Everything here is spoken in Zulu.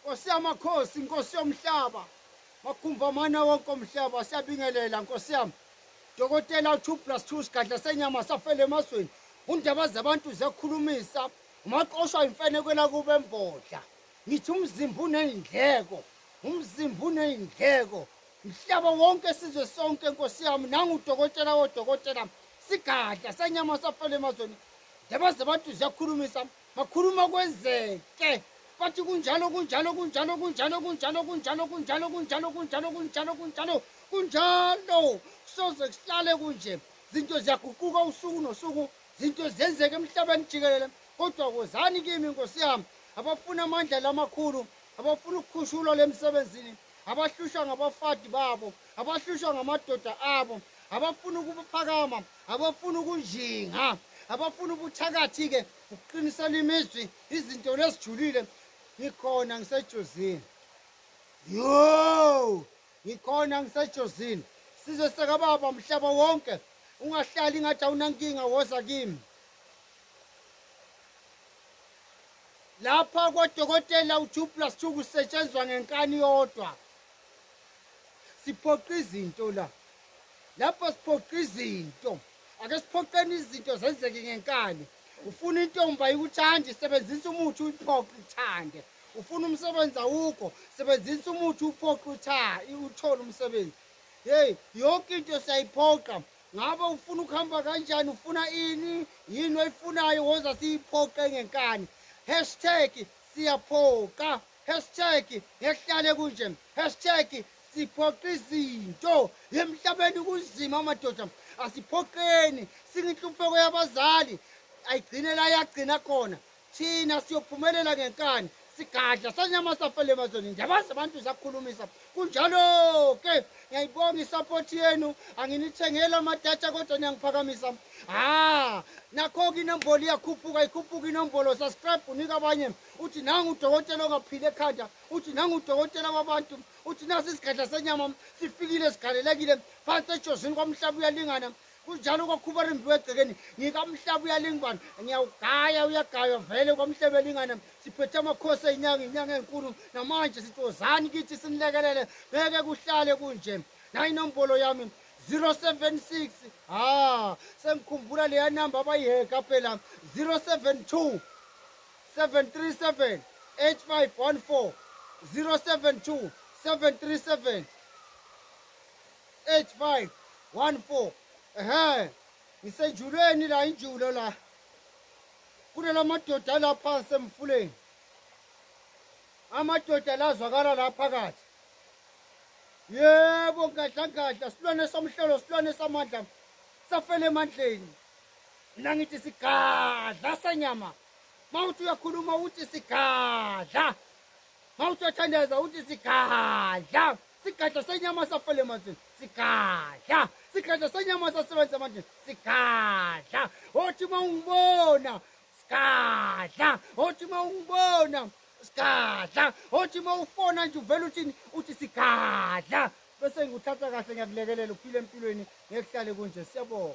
Nkosi yamakhosi, Nkosi yomhlaba, makhumba mana wonke omhlaba, siyabingelela Nkosi yami. Dokotela 2+2 sigadla senyama safele emazweni. Undaba zabantu zekhulumisa, umaqoshwa imfenekwela kube embodla. Ngithi umzimba uney'ndleko, umzimba uney'ndleko. Mhlaba wonke sizwe sonke Nkosi yami, nangudokotela wodokotela, sigadla senyama safele emazweni. Ndaba zabantu zekhulumisa, makhuluma kwenzeke. Bathi kunjalo kunjalo kunjalo kunjalo kunjalo kunjalo kunjalo kunjalo kunjalo kunjalo kunjalo kunjalo kusoze kuhlale kunje. Zinto ziyaguquka usuku nosuku, zinto zenzeke emhlabeni jikelele. Kodwa wozani kimi Nkosi yami, abafuna amandla lamakhulu, abafuna ukukhushulwa lemsebenzini, abahlushwa ngabafati babo, abahlushwa ngamadoda abo, abafuna ukuphakama, abafuna ukunjinga, abafuna ubuthakathi-ke ukuqinisela imizwi, izinto lesijulile. Ngikhona ngisejozini, yo ngikhona ngisejozini. Sizwe sekababa mhlaba wonke, ungahlali ngathi awunankinga, woza kimi. Lapha kodokotela u2+2 kusetshenzwa ngenkani yodwa. Siphoqa izinto la, lapha siphoqa izinto. Ake siphoqeni izinto zenzeke ngenkani. Ufuna intombi ayikuthandi, sebenzisa umuthi uyiphoqe uthande. Ufuna umsebenzi awukho, sebenzisa umuthi uphoqe uthole umsebenzi. Hey, yonke into siyayiphoqa. Ngabe ufuna ukuhamba kanjani, ufuna ini, yini oyifunayo, woza siyiphoqe ngenkani. Hashtag siyaphoqa, hashtag ngehlale kunje, hashtag siphoqa izinto. Emhlabeni kunzima amadoda, asiphoqeni. Singinhlupheko yabazali ayigcine la yagcina khona. Thina siyophumelela ngenkani, sigadla senyama safele emazweni. Ndaba zabantu zakhulumisa. Kunjalo-ke ngiyayibonga isapoti yenu, anginithengela amadatha kodwa niyangiphakamisa. Nakho-ke inombolo iyakhuphuka, ikhuphuka inombolo. Subscribe unika abanye, uthi nangu udokotela ongaphile ekhanda, uthi nangu udokotela wabantu, uthi nasi isigadla senyama sifikile sigalelekile phansi ejozini kwamhlaba uyalingana. Kunjalo kwakhupha rimbi wegcekeni, ngikamhlaba uyalingana, ngiyawugaya uyagaywa vele kwamhlaba elingana. Siphethe amakhosi inyanga enkulu, namanje sitozani kithi sinilekelele, ngeke kuhlale kunje. Nayi inombolo yami 076, sengikhumbula leya namba abayiheka phela, 072 737 8514, 072 737 8514. Ngisejuleni la, injulo la. Kunela madoda la phansi emfuleni. Amadoda la azwakala la phakathi. Yebo ngadla silwane somhlolo, silwane samandla. Safele emandleni. Mina ngithi sigadla senyama. Mawuthi uyakhuluma uthi sigadla. Mawuthi uyathandaza uthi sigadla. Sigadla senyama safele emandleni. Sigadla. Sigadla senyama sasebenza emandleni. Sigadla. Othi mawungibona sigadla. Othi mawungibona sigadla. Othi mawufona nje uvela uthi sigadla. Bese ngikuthatha kahle, ngiyakulekelela uphile empilweni, ngekuhlale kunje. Siyabonga.